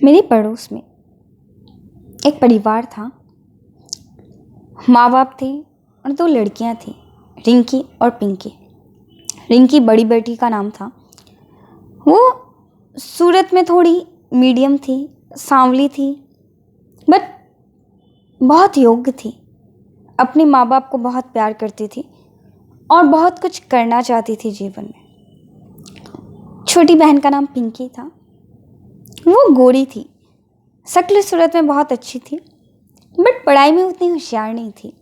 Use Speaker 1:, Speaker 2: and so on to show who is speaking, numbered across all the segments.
Speaker 1: मेरे पड़ोस में एक परिवार था। माँ बाप थे और दो लड़कियां थी, रिंकी और पिंकी। रिंकी बड़ी बेटी का नाम था। वो सूरत में थोड़ी मीडियम थी, सांवली थी, बट बहुत योग्य थी। अपने माँ बाप को बहुत प्यार करती थी और बहुत कुछ करना चाहती थी जीवन में। छोटी बहन का नाम पिंकी था। वो गोरी थी, शक्ल सूरत में बहुत अच्छी थी, बट पढ़ाई में उतनी होशियार नहीं थी।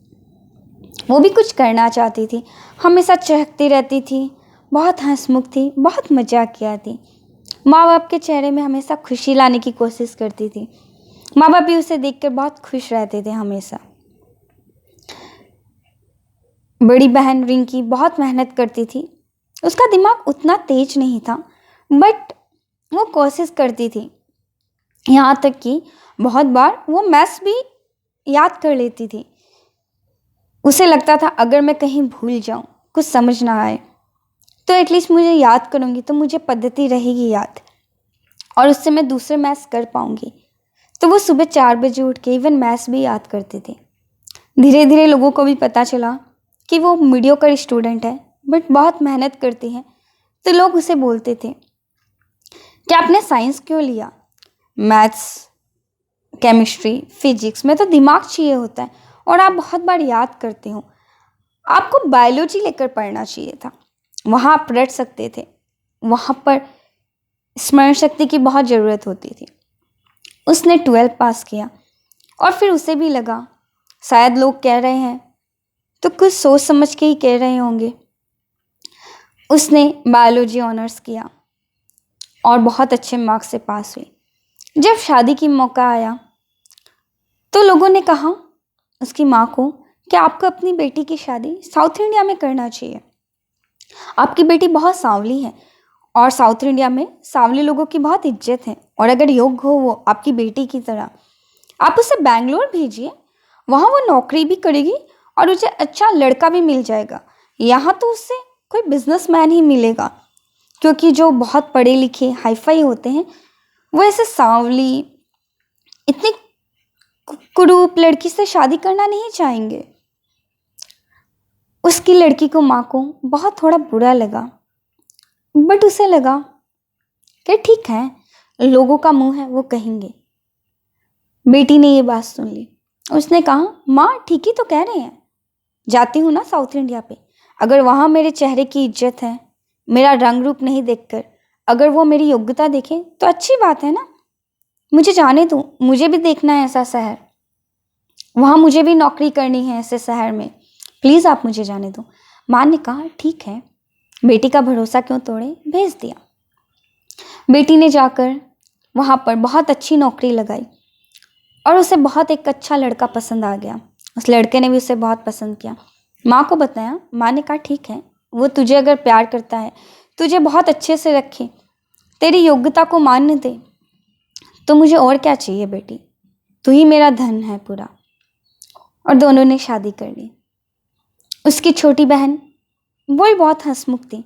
Speaker 1: वो भी कुछ करना चाहती थी, हमेशा चहकती रहती थी, बहुत हंसमुख थी, बहुत मजाक किया थी। माँ बाप के चेहरे में हमेशा खुशी लाने की कोशिश करती थी। माँ बाप भी उसे देखकर बहुत खुश रहते थे हमेशा। बड़ी बहन रिंकी बहुत मेहनत करती थी। उसका दिमाग उतना तेज नहीं था, बट वो कोशिश करती थी। यहाँ तक कि बहुत बार वो मैथ्स भी याद कर लेती थी। उसे लगता था अगर मैं कहीं भूल जाऊं, कुछ समझ ना आए, तो एटलीस्ट मुझे याद करूंगी तो मुझे पद्धति रहेगी याद, और उससे मैं दूसरे मैथ्स कर पाऊंगी। तो वो सुबह 4 बजे उठ के इवन मैथ्स भी याद करते थे। धीरे धीरे लोगों को भी पता चला कि वो मीडियोकर स्टूडेंट है, बट बहुत मेहनत करती है। तो लोग उसे बोलते थे कि आपने साइंस क्यों लिया, मैथ्स, केमिस्ट्री, फिजिक्स में तो दिमाग चाहिए होता है और आप बहुत बार याद करते हो। आपको बायोलॉजी लेकर पढ़ना चाहिए था, वहाँ आप रट सकते थे, वहाँ पर स्मरण शक्ति की बहुत ज़रूरत होती थी। उसने 12 पास किया और फिर उसे भी लगा शायद लोग कह रहे हैं तो कुछ सोच समझ के ही कह रहे होंगे। उसने बायोलॉजी ऑनर्स किया और बहुत अच्छे मार्क्स से पास हुई। जब शादी की मौका आया तो लोगों ने कहा उसकी माँ को कि आपको अपनी बेटी की शादी साउथ इंडिया में करना चाहिए। आपकी बेटी बहुत सांवली है और साउथ इंडिया में सांवले लोगों की बहुत इज्जत है, और अगर योग्य हो वो आपकी बेटी की तरह, आप उसे बैंगलोर भेजिए, वहाँ वो नौकरी भी करेगी और उसे अच्छा लड़का भी मिल जाएगा। यहाँ तो उससे कोई बिजनेसमैन ही मिलेगा, क्योंकि जो बहुत पढ़े लिखे हाईफाई होते हैं वो ऐसे सांवली, इतनी कुरूप लड़की से शादी करना नहीं चाहेंगे। उसकी लड़की को, माँ को बहुत थोड़ा बुरा लगा, बट उसे लगा कि ठीक है, लोगों का मुंह है वो कहेंगे। बेटी ने ये बात सुन ली। उसने कहा माँ ठीक ही तो कह रहे हैं, जाती हूँ ना साउथ इंडिया पे, अगर वहाँ मेरे चेहरे की इज्जत है, मेरा रंग रूप नहीं देखकर अगर वो मेरी योग्यता देखें तो अच्छी बात है ना। मुझे जाने दो, मुझे भी देखना है ऐसा शहर, वहाँ मुझे भी नौकरी करनी है ऐसे शहर में, प्लीज़ आप मुझे जाने दो। माँ ने कहा ठीक है। बेटी का भरोसा क्यों तोड़े, भेज दिया। बेटी ने जाकर वहाँ पर बहुत अच्छी नौकरी लगाई और उसे बहुत एक अच्छा लड़का पसंद आ गया। उस लड़के ने भी उसे बहुत पसंद किया। माँ को बताया, माँ ने कहा ठीक है, वो तुझे अगर प्यार करता है, तुझे बहुत अच्छे से रखे, तेरी योग्यता को मान्य दे, तो मुझे और क्या चाहिए बेटी, तू ही मेरा धन है पूरा। और दोनों ने शादी कर ली। उसकी छोटी बहन वो भी बहुत हंसमुख थी।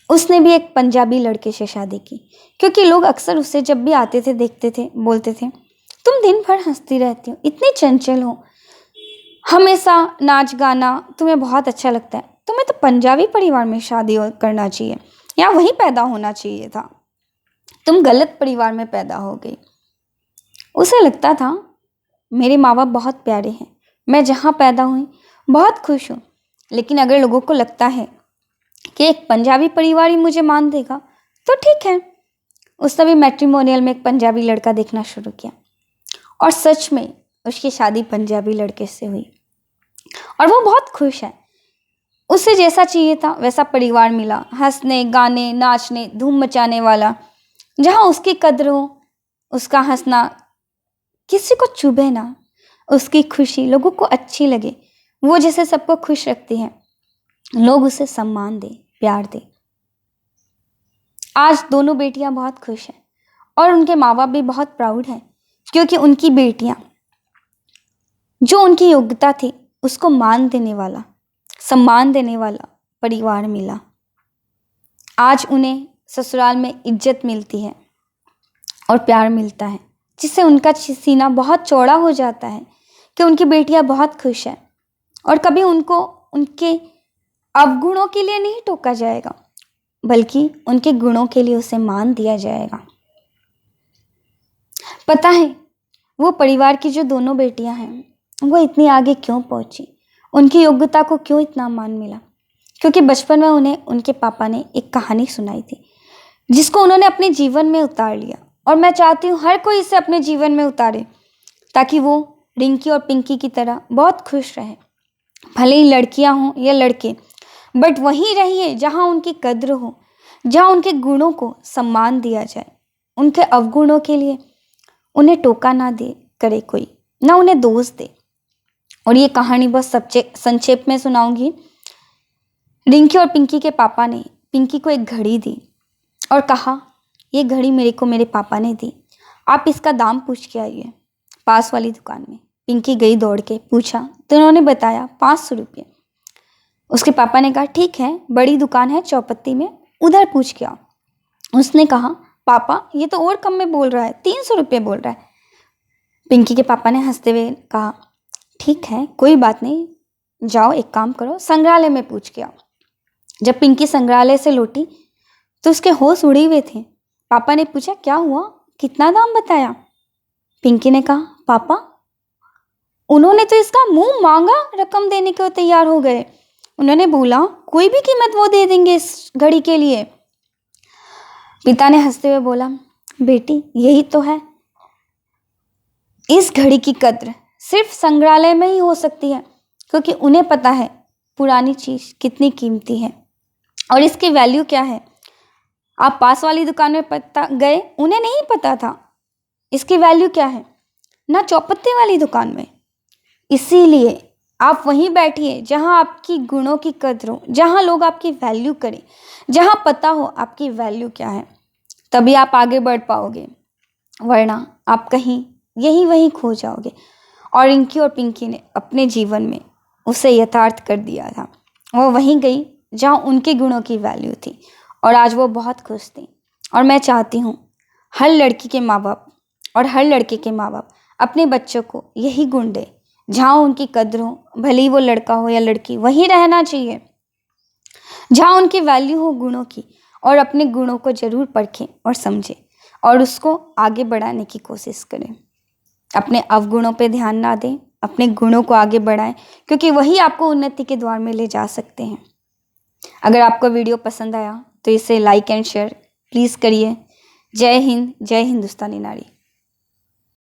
Speaker 1: उसने भी एक पंजाबी लड़के से शादी की, क्योंकि लोग अक्सर उससे जब भी आते थे देखते थे बोलते थे तुम दिन भर हंसती रहती हो, इतनी चंचल हो, हमेशा नाच गाना तुम्हें बहुत अच्छा लगता है, तुम्हें तो पंजाबी परिवार में शादी करना चाहिए या वहीं पैदा होना चाहिए था, तुम गलत परिवार में पैदा हो गई। उसे लगता था मेरे माँ बाप बहुत प्यारे हैं, मैं जहाँ पैदा हुई बहुत खुश हूँ, लेकिन अगर लोगों को लगता है कि एक पंजाबी परिवार ही मुझे मान देगा तो ठीक है। उसने भी मैट्रिमोनियल में एक पंजाबी लड़का देखना शुरू किया और सच में उसकी शादी पंजाबी लड़के से हुई और वो बहुत खुश है। उसे जैसा चाहिए था वैसा परिवार मिला, हंसने गाने नाचने धूम मचाने वाला, जहाँ उसकी कद्र हो, उसका हंसना किसी को चुभे ना, उसकी खुशी लोगों को अच्छी लगे, वो जैसे सबको खुश रखती है, लोग उसे सम्मान दे, प्यार दे। आज दोनों बेटियां बहुत खुश हैं और उनके माँ बाप भी बहुत प्राउड हैं, क्योंकि उनकी बेटियां जो उनकी योग्यता थी उसको मान देने वाला, सम्मान देने वाला परिवार मिला। आज उन्हें ससुराल में इज्जत मिलती है, और प्यार मिलता है, जिससे उनका सीना बहुत चौड़ा हो जाता है कि उनकी बेटियां बहुत खुश हैं और कभी उनको उनके अवगुणों के लिए नहीं टोका जाएगा, बल्कि उनके गुणों के लिए उसे मान दिया जाएगा। पता है, वो परिवार की जो दोनों बेटियां हैं, वो इतनी आगे क्यों पहुंची, उनकी योग्यता को क्यों इतना मान मिला? क्योंकि बचपन में उन्हें उनके पापा ने एक कहानी सुनाई थी, जिसको उन्होंने अपने जीवन में उतार लिया। और मैं चाहती हूँ हर कोई इसे अपने जीवन में उतारे, ताकि वो रिंकी और पिंकी की तरह बहुत खुश रहे। भले ही लड़कियां हों या लड़के, बट वहीं रहिए जहाँ उनकी कद्र हो, जहाँ उनके गुणों को सम्मान दिया जाए। उनके अवगुणों के लिए उन्हें टोका ना दे करे कोई, ना उन्हें दोष दे। और ये कहानी बहुत संक्षेप में सुनाऊंगी। रिंकी और पिंकी के पापा ने पिंकी को एक घड़ी दी और कहा, ये घड़ी मेरे को मेरे पापा ने दी, आप इसका दाम पूछ के आइए पास वाली दुकान में। पिंकी गई दौड़ के, पूछा तो उन्होंने बताया 500 रुपये। उसके पापा ने कहा, ठीक है, बड़ी दुकान है चौपत्ती में, उधर पूछ के आओ। उसने कहा, पापा ये तो और कम में बोल रहा है, 300 रुपये बोल रहा है। पिंकी के पापा ने हंसते हुए कहा, ठीक है, कोई बात नहीं, जाओ एक काम करो, संग्रहालय में पूछ के आओ। जब पिंकी संग्रहालय से लौटी तो उसके होश उड़े हुए थे। पापा ने पूछा, क्या हुआ, कितना दाम बताया? पिंकी ने कहा, पापा उन्होंने तो इसका मुंह मांगा रकम देने को तैयार हो गए। उन्होंने बोला कोई भी कीमत वो दे देंगे इस घड़ी के लिए। पिता ने हंसते हुए बोला, बेटी यही तो है, इस घड़ी की कद्र सिर्फ संग्रहालय में ही हो सकती है, क्योंकि उन्हें पता है पुरानी चीज कितनी कीमती है और इसकी वैल्यू क्या है। आप पास वाली दुकान में पता गए, उन्हें नहीं पता था इसकी वैल्यू क्या है, ना चौपत्ती वाली दुकान में। इसीलिए आप वहीं बैठिए जहां आपकी गुणों की कद्र हो, जहां लोग आपकी वैल्यू करें, जहां पता हो आपकी वैल्यू क्या है, तभी आप आगे बढ़ पाओगे, वरना आप कहीं यहीं वहीं खो जाओगे। और रिंकी और पिंकी ने अपने जीवन में उसे यथार्थ कर दिया था। वो वहीं गई जहां उनके गुणों की वैल्यू थी और आज वो बहुत खुश थी। और मैं चाहती हूँ हर लड़की के माँ बाप और हर लड़के के माँ बाप अपने बच्चों को यही गुण दे, जहाँ उनकी कद्र हो, भले ही वो लड़का हो या लड़की, वहीं रहना चाहिए जहाँ उनकी वैल्यू हो गुणों की। और अपने गुणों को जरूर परखें और समझें और उसको आगे बढ़ाने की कोशिश करें। अपने अवगुणों पे ध्यान ना दें, अपने गुणों को आगे बढ़ाएं, क्योंकि वही आपको उन्नति के द्वार में ले जा सकते हैं। अगर आपको वीडियो पसंद आया तो इसे लाइक एंड शेयर प्लीज़ करिए। जय हिंद, जय हिंदुस्तानी नारी।